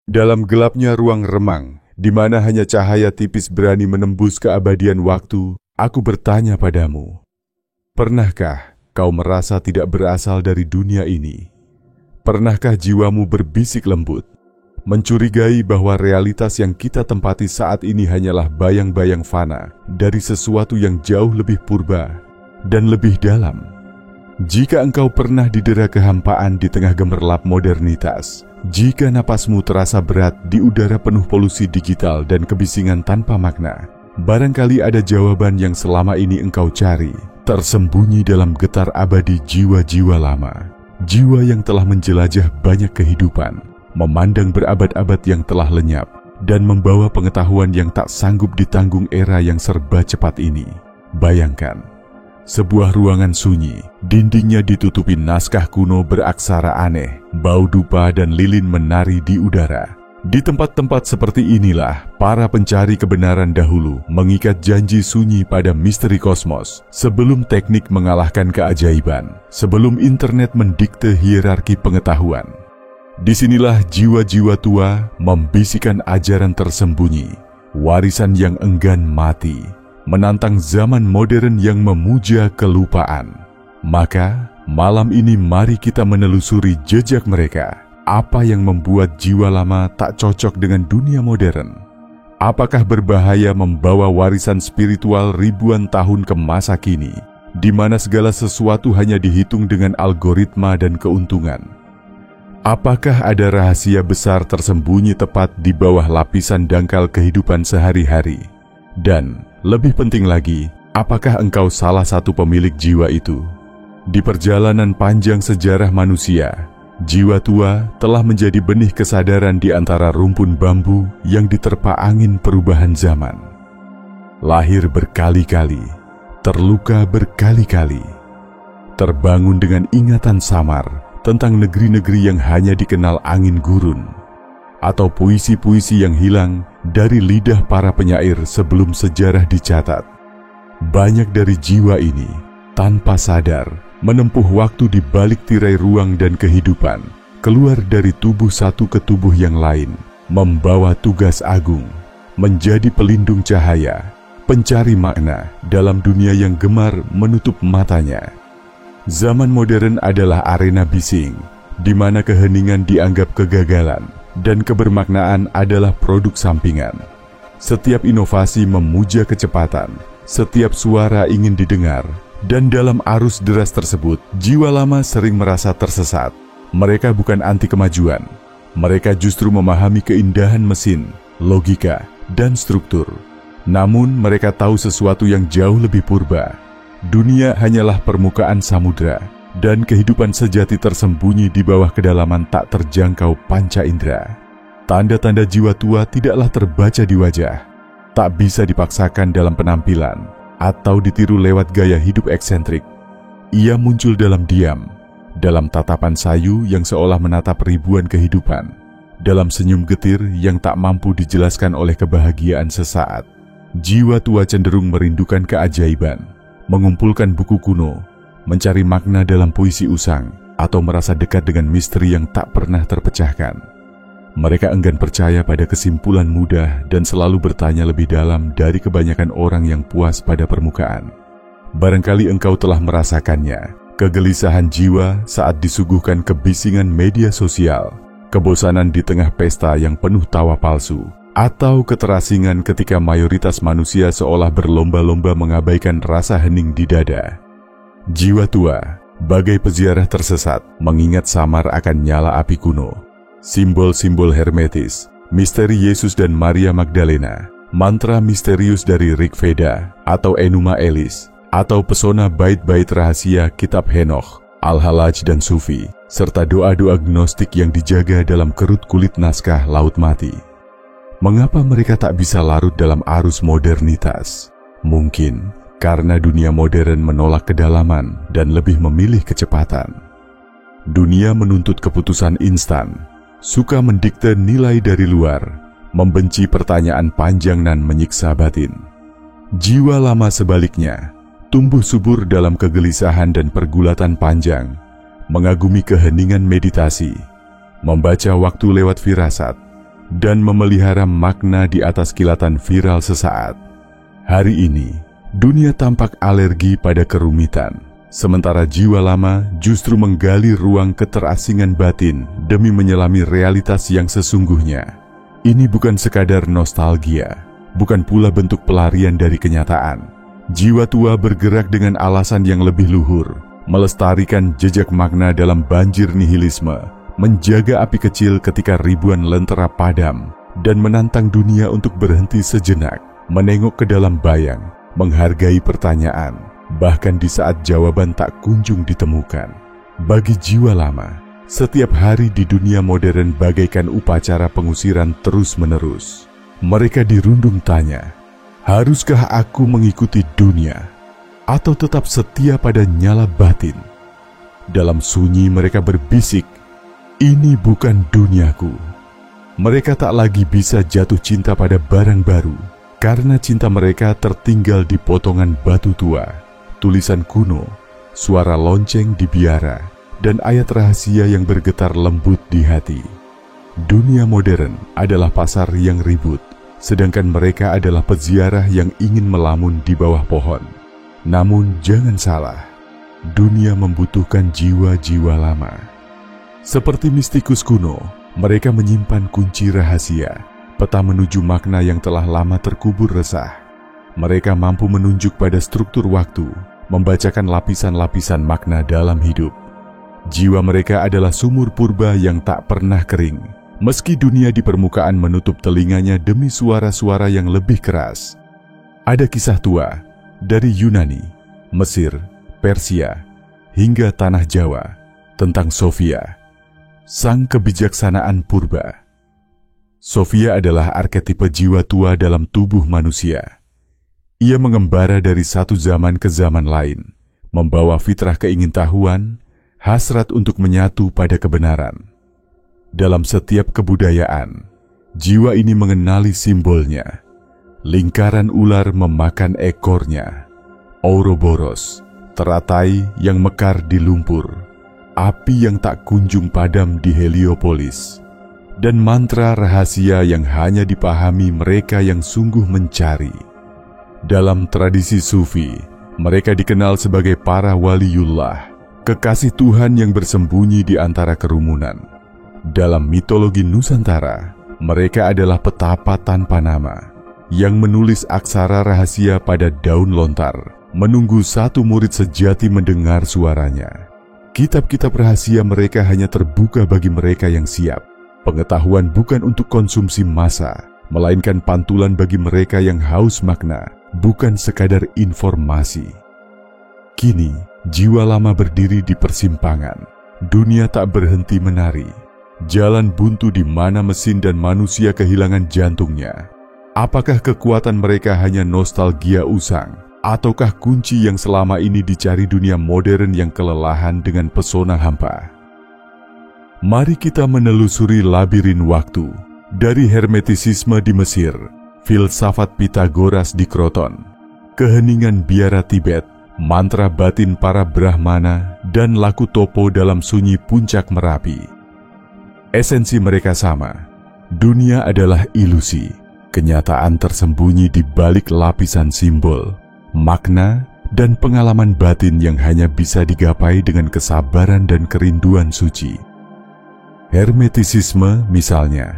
Dalam gelapnya ruang remang, di mana hanya cahaya tipis berani menembus keabadian waktu, aku bertanya padamu, pernahkah kau merasa tidak berasal dari dunia ini? Pernahkah jiwamu berbisik lembut, mencurigai bahwa realitas yang kita tempati saat ini hanyalah bayang-bayang fana dari sesuatu yang jauh lebih purba dan lebih dalam? Jika engkau pernah didera kehampaan di tengah gemerlap modernitas, jika napasmu terasa berat di udara penuh polusi digital dan kebisingan tanpa makna, barangkali ada jawaban yang selama ini engkau cari, tersembunyi dalam getar abadi jiwa-jiwa lama. Jiwa yang telah menjelajah banyak kehidupan, memandang berabad-abad yang telah lenyap, dan membawa pengetahuan yang tak sanggup ditanggung era yang serba cepat ini. Bayangkan, sebuah ruangan sunyi, dindingnya ditutupi naskah kuno beraksara aneh, bau dupa dan lilin menari di udara. Di tempat-tempat seperti inilah, para pencari kebenaran dahulu mengikat janji sunyi pada misteri kosmos, sebelum teknik mengalahkan keajaiban, sebelum internet mendikte hierarki pengetahuan. Disinilah jiwa-jiwa tua membisikkan ajaran tersembunyi, warisan yang enggan mati, menantang zaman modern yang memuja kelupaan. Maka, malam ini mari kita menelusuri jejak mereka. Apa yang membuat jiwa lama tak cocok dengan dunia modern? Apakah berbahaya membawa warisan spiritual ribuan tahun ke masa kini, di mana segala sesuatu hanya dihitung dengan algoritma dan keuntungan? Apakah ada rahasia besar tersembunyi tepat di bawah lapisan dangkal kehidupan sehari-hari? Dan lebih penting lagi, apakah engkau salah satu pemilik jiwa itu? Di perjalanan panjang sejarah manusia, jiwa tua telah menjadi benih kesadaran di antara rumpun bambu yang diterpa angin perubahan zaman. Lahir berkali-kali, terluka berkali-kali, terbangun dengan ingatan samar tentang negeri-negeri yang hanya dikenal angin gurun, atau puisi-puisi yang hilang dari lidah para penyair sebelum sejarah dicatat. Banyak dari jiwa ini, tanpa sadar, menempuh waktu di balik tirai ruang dan kehidupan, keluar dari tubuh satu ke tubuh yang lain, membawa tugas agung, menjadi pelindung cahaya, pencari makna dalam dunia yang gemar menutup matanya. Zaman modern adalah arena bising, di mana keheningan dianggap kegagalan, dan kebermaknaan adalah produk sampingan. Setiap inovasi memuja kecepatan, setiap suara ingin didengar, dan dalam arus deras tersebut, jiwa lama sering merasa tersesat. Mereka bukan anti kemajuan. Mereka justru memahami keindahan mesin, logika, dan struktur. Namun mereka tahu sesuatu yang jauh lebih purba. Dunia hanyalah permukaan samudra, dan kehidupan sejati tersembunyi di bawah kedalaman tak terjangkau panca indera. Tanda-tanda jiwa tua tidaklah terbaca di wajah, tak bisa dipaksakan dalam penampilan, atau ditiru lewat gaya hidup eksentrik. Ia muncul dalam diam, dalam tatapan sayu yang seolah menatap ribuan kehidupan, dalam senyum getir yang tak mampu dijelaskan oleh kebahagiaan sesaat. Jiwa tua cenderung merindukan keajaiban, mengumpulkan buku kuno, mencari makna dalam puisi usang, atau merasa dekat dengan misteri yang tak pernah terpecahkan. Mereka enggan percaya pada kesimpulan mudah dan selalu bertanya lebih dalam dari kebanyakan orang yang puas pada permukaan. Barangkali engkau telah merasakannya, kegelisahan jiwa saat disuguhkan kebisingan media sosial, kebosanan di tengah pesta yang penuh tawa palsu, atau keterasingan ketika mayoritas manusia seolah berlomba-lomba mengabaikan rasa hening di dada. Jiwa tua, bagai peziarah tersesat, mengingat samar akan nyala api kuno, simbol-simbol hermetis, misteri Yesus dan Maria Magdalena, mantra misterius dari Rig Veda atau Enuma Elis, atau pesona bait-bait rahasia Kitab Henoch, Al-Halaj dan Sufi, serta doa-doa gnostik yang dijaga dalam kerut kulit naskah Laut Mati. Mengapa mereka tak bisa larut dalam arus modernitas? Mungkin karena dunia modern menolak kedalaman dan lebih memilih kecepatan. Dunia menuntut keputusan instan, suka mendikte nilai dari luar, membenci pertanyaan panjang dan menyiksa batin. Jiwa lama sebaliknya, tumbuh subur dalam kegelisahan dan pergulatan panjang, mengagumi keheningan meditasi, membaca waktu lewat firasat, dan memelihara makna di atas kilatan viral sesaat. Hari ini, dunia tampak alergi pada kerumitan, sementara jiwa lama justru menggali ruang keterasingan batin demi menyelami realitas yang sesungguhnya. Ini bukan sekadar nostalgia, bukan pula bentuk pelarian dari kenyataan. Jiwa tua bergerak dengan alasan yang lebih luhur, melestarikan jejak makna dalam banjir nihilisme, menjaga api kecil ketika ribuan lentera padam, dan menantang dunia untuk berhenti sejenak, menengok ke dalam bayang, menghargai pertanyaan, bahkan di saat jawaban tak kunjung ditemukan. Bagi jiwa lama, setiap hari di dunia modern bagaikan upacara pengusiran terus-menerus. Mereka dirundung tanya, haruskah aku mengikuti dunia atau tetap setia pada nyala batin? Dalam sunyi mereka berbisik, ini bukan duniaku. Mereka tak lagi bisa jatuh cinta pada barang baru, karena cinta mereka tertinggal di potongan batu tua, tulisan kuno, suara lonceng di biara, dan ayat rahasia yang bergetar lembut di hati. Dunia modern adalah pasar yang ribut, sedangkan mereka adalah peziarah yang ingin melamun di bawah pohon. Namun jangan salah, dunia membutuhkan jiwa-jiwa lama. Seperti mistikus kuno, mereka menyimpan kunci rahasia, peta menuju makna yang telah lama terkubur resah. Mereka mampu menunjuk pada struktur waktu, membacakan lapisan-lapisan makna dalam hidup. Jiwa mereka adalah sumur purba yang tak pernah kering, meski dunia di permukaan menutup telinganya demi suara-suara yang lebih keras. Ada kisah tua dari Yunani, Mesir, Persia, hingga tanah Jawa tentang Sophia, sang kebijaksanaan purba. Sophia adalah arketipe jiwa tua dalam tubuh manusia. Ia mengembara dari satu zaman ke zaman lain, membawa fitrah keingintahuan, hasrat untuk menyatu pada kebenaran. Dalam setiap kebudayaan, jiwa ini mengenali simbolnya. Lingkaran ular memakan ekornya, Ouroboros, teratai yang mekar di lumpur, api yang tak kunjung padam di Heliopolis, dan mantra rahasia yang hanya dipahami mereka yang sungguh mencari. Dalam tradisi Sufi, mereka dikenal sebagai para waliullah, kekasih Tuhan yang bersembunyi di antara kerumunan. Dalam mitologi Nusantara, mereka adalah petapa tanpa nama, yang menulis aksara rahasia pada daun lontar, menunggu satu murid sejati mendengar suaranya. Kitab-kitab rahasia mereka hanya terbuka bagi mereka yang siap. Pengetahuan bukan untuk konsumsi massa, melainkan pantulan bagi mereka yang haus makna, bukan sekadar informasi. Kini, jiwa lama berdiri di persimpangan. Dunia tak berhenti menari. Jalan buntu di mana mesin dan manusia kehilangan jantungnya. Apakah kekuatan mereka hanya nostalgia usang, ataukah kunci yang selama ini dicari dunia modern yang kelelahan dengan pesona hampa? Mari kita menelusuri labirin waktu, dari hermetisisme di Mesir, filsafat Pitagoras di Kroton, keheningan biara Tibet, mantra batin para Brahmana, dan laku topo dalam sunyi puncak Merapi. Esensi mereka sama, dunia adalah ilusi, kenyataan tersembunyi di balik lapisan simbol, makna, dan pengalaman batin yang hanya bisa digapai dengan kesabaran dan kerinduan suci. Hermetisisme misalnya,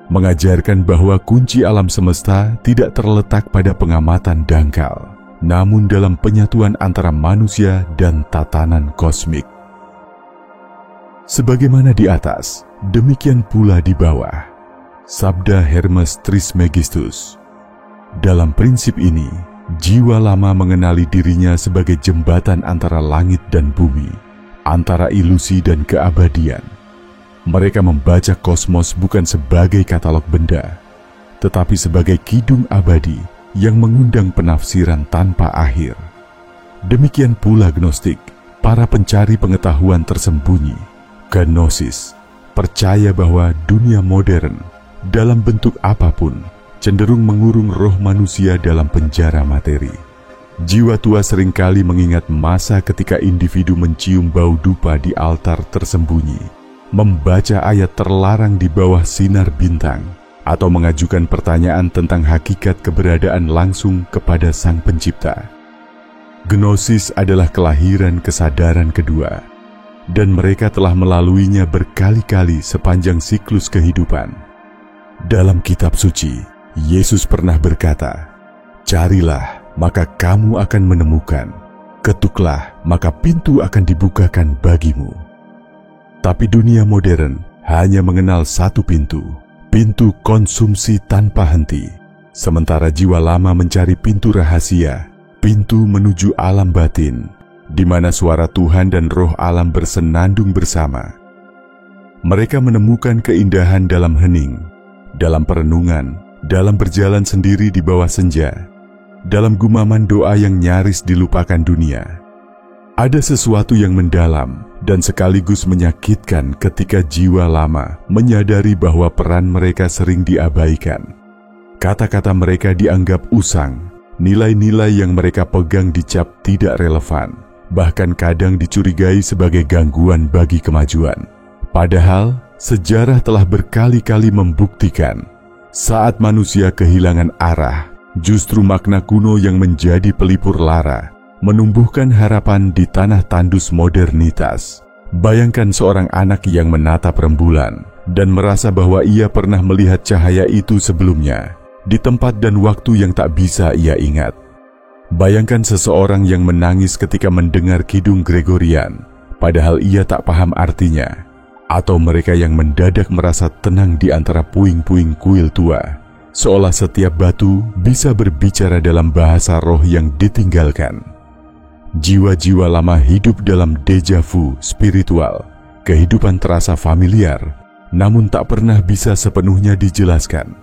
mengajarkan bahwa kunci alam semesta tidak terletak pada pengamatan dangkal, namun dalam penyatuan antara manusia dan tatanan kosmik. Sebagaimana di atas, demikian pula di bawah. Sabda Hermes Trismegistus. Dalam prinsip ini, jiwa lama mengenali dirinya sebagai jembatan antara langit dan bumi, antara ilusi dan keabadian. Mereka membaca kosmos bukan sebagai katalog benda, tetapi sebagai kidung abadi yang mengundang penafsiran tanpa akhir. Demikian pula Gnostik, para pencari pengetahuan tersembunyi. Gnosis percaya bahwa dunia modern, dalam bentuk apapun, cenderung mengurung roh manusia dalam penjara materi. Jiwa tua seringkali mengingat masa ketika individu mencium bau dupa di altar tersembunyi, membaca ayat terlarang di bawah sinar bintang, atau mengajukan pertanyaan tentang hakikat keberadaan langsung kepada Sang Pencipta. Gnosis adalah kelahiran kesadaran kedua, dan mereka telah melaluinya berkali-kali sepanjang siklus kehidupan. Dalam kitab suci, Yesus pernah berkata, "Carilah, maka kamu akan menemukan. Ketuklah, maka pintu akan dibukakan bagimu." Tapi dunia modern hanya mengenal satu pintu, pintu konsumsi tanpa henti. Sementara jiwa lama mencari pintu rahasia, pintu menuju alam batin, di mana suara Tuhan dan roh alam bersenandung bersama. Mereka menemukan keindahan dalam hening, dalam perenungan, dalam berjalan sendiri di bawah senja, dalam gumaman doa yang nyaris dilupakan dunia. Ada sesuatu yang mendalam dan sekaligus menyakitkan ketika jiwa lama menyadari bahwa peran mereka sering diabaikan. Kata-kata mereka dianggap usang, nilai-nilai yang mereka pegang dicap tidak relevan, bahkan kadang dicurigai sebagai gangguan bagi kemajuan. Padahal, sejarah telah berkali-kali membuktikan, saat manusia kehilangan arah, justru makna kuno yang menjadi pelipur lara, menumbuhkan harapan di tanah tandus modernitas. Bayangkan seorang anak yang menatap rembulan dan merasa bahwa ia pernah melihat cahaya itu sebelumnya, di tempat dan waktu yang tak bisa ia ingat. Bayangkan seseorang yang menangis ketika mendengar kidung Gregorian, padahal ia tak paham artinya. Atau mereka yang mendadak merasa tenang di antara puing-puing kuil tua, seolah setiap batu bisa berbicara dalam bahasa roh yang ditinggalkan. Jiwa-jiwa lama hidup dalam deja vu spiritual, kehidupan terasa familiar, namun tak pernah bisa sepenuhnya dijelaskan.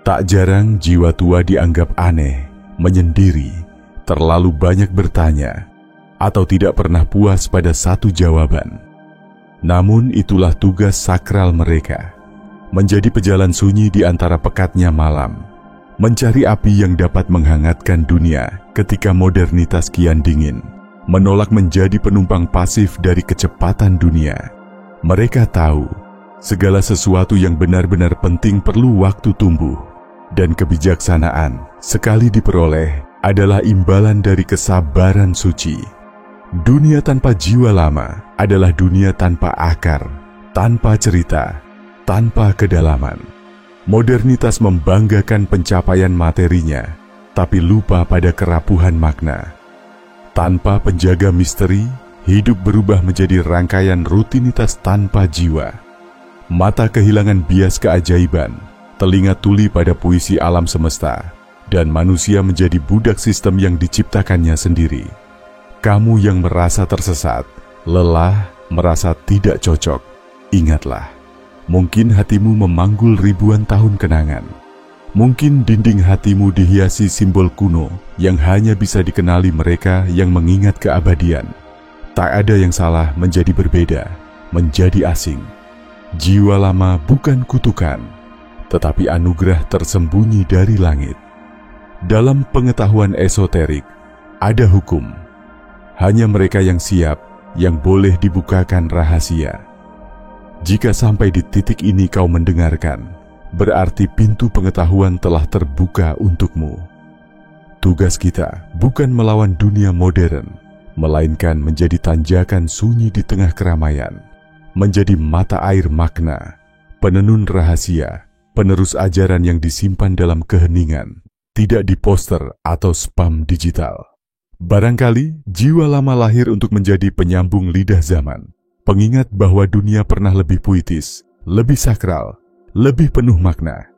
Tak jarang jiwa tua dianggap aneh, menyendiri, terlalu banyak bertanya, atau tidak pernah puas pada satu jawaban. Namun itulah tugas sakral mereka, menjadi pejalan sunyi di antara pekatnya malam, mencari api yang dapat menghangatkan dunia ketika modernitas kian dingin, menolak menjadi penumpang pasif dari kecepatan dunia. Mereka tahu, segala sesuatu yang benar-benar penting perlu waktu tumbuh, dan kebijaksanaan sekali diperoleh adalah imbalan dari kesabaran suci. Dunia tanpa jiwa lama adalah dunia tanpa akar, tanpa cerita, tanpa kedalaman. Modernitas membanggakan pencapaian materinya, tapi lupa pada kerapuhan makna. Tanpa penjaga misteri, hidup berubah menjadi rangkaian rutinitas tanpa jiwa. Mata kehilangan bias keajaiban, telinga tuli pada puisi alam semesta, dan manusia menjadi budak sistem yang diciptakannya sendiri. Kamu yang merasa tersesat, lelah, merasa tidak cocok, ingatlah, mungkin hatimu memanggul ribuan tahun kenangan. Mungkin dinding hatimu dihiasi simbol kuno yang hanya bisa dikenali mereka yang mengingat keabadian. Tak ada yang salah menjadi berbeda, menjadi asing. Jiwa lama bukan kutukan, tetapi anugerah tersembunyi dari langit. Dalam pengetahuan esoterik, ada hukum. Hanya mereka yang siap, yang boleh dibukakan rahasia. Jika sampai di titik ini kau mendengarkan, berarti pintu pengetahuan telah terbuka untukmu. Tugas kita bukan melawan dunia modern, melainkan menjadi tanjakan sunyi di tengah keramaian, menjadi mata air makna, penenun rahasia, penerus ajaran yang disimpan dalam keheningan, tidak di poster atau spam digital. Barangkali jiwa lama lahir untuk menjadi penyambung lidah zaman, pengingat bahwa dunia pernah lebih puitis, lebih sakral, lebih penuh makna.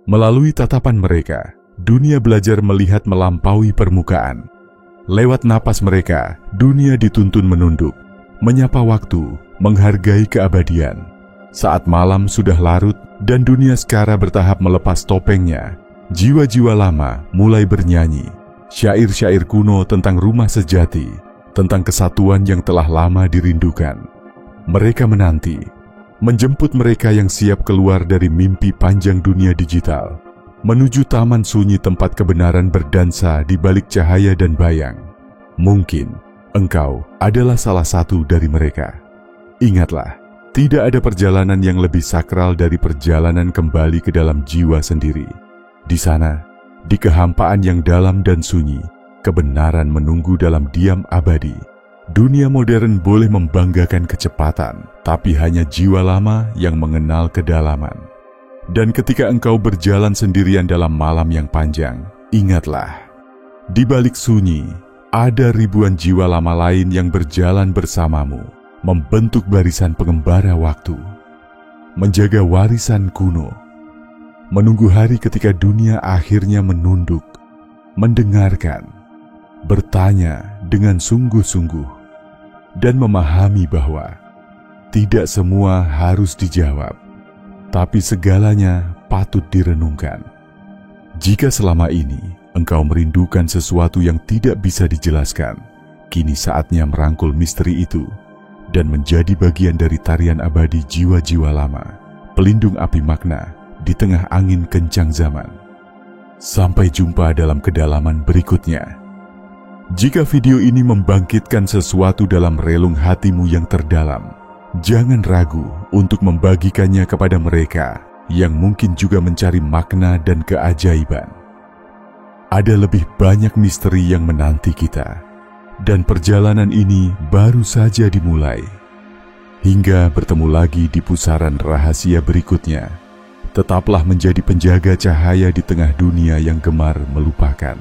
Melalui tatapan mereka, dunia belajar melihat melampaui permukaan. Lewat napas mereka, dunia dituntun menunduk, menyapa waktu, menghargai keabadian. Saat malam sudah larut dan dunia sekara bertahap melepas topengnya, jiwa-jiwa lama mulai bernyanyi. Syair-syair kuno tentang rumah sejati, tentang kesatuan yang telah lama dirindukan. Mereka menanti, menjemput mereka yang siap keluar dari mimpi panjang dunia digital, menuju taman sunyi tempat kebenaran berdansa di balik cahaya dan bayang. Mungkin engkau adalah salah satu dari mereka. Ingatlah, Tidak ada perjalanan yang lebih sakral dari perjalanan kembali ke dalam jiwa sendiri. Di sana, di kehampaan yang dalam dan sunyi, kebenaran menunggu dalam diam abadi. Dunia modern boleh membanggakan kecepatan, tapi hanya jiwa lama yang mengenal kedalaman. Dan ketika engkau berjalan sendirian dalam malam yang panjang, ingatlah, di balik sunyi, ada ribuan jiwa lama lain yang berjalan bersamamu, membentuk barisan pengembara waktu, menjaga warisan kuno, menunggu hari ketika dunia akhirnya menunduk, mendengarkan, bertanya dengan sungguh-sungguh, dan memahami bahwa tidak semua harus dijawab, tapi segalanya patut direnungkan. Jika selama ini engkau merindukan sesuatu yang tidak bisa dijelaskan, kini saatnya merangkul misteri itu dan menjadi bagian dari tarian abadi jiwa-jiwa lama, pelindung api makna di tengah angin kencang zaman. Sampai jumpa dalam kedalaman berikutnya. Jika video ini membangkitkan sesuatu dalam relung hatimu yang terdalam, jangan ragu untuk membagikannya kepada mereka yang mungkin juga mencari makna dan keajaiban. Ada lebih banyak misteri yang menanti kita, dan perjalanan ini baru saja dimulai. Hingga bertemu lagi di pusaran rahasia berikutnya, tetaplah menjadi penjaga cahaya di tengah dunia yang gemar melupakan.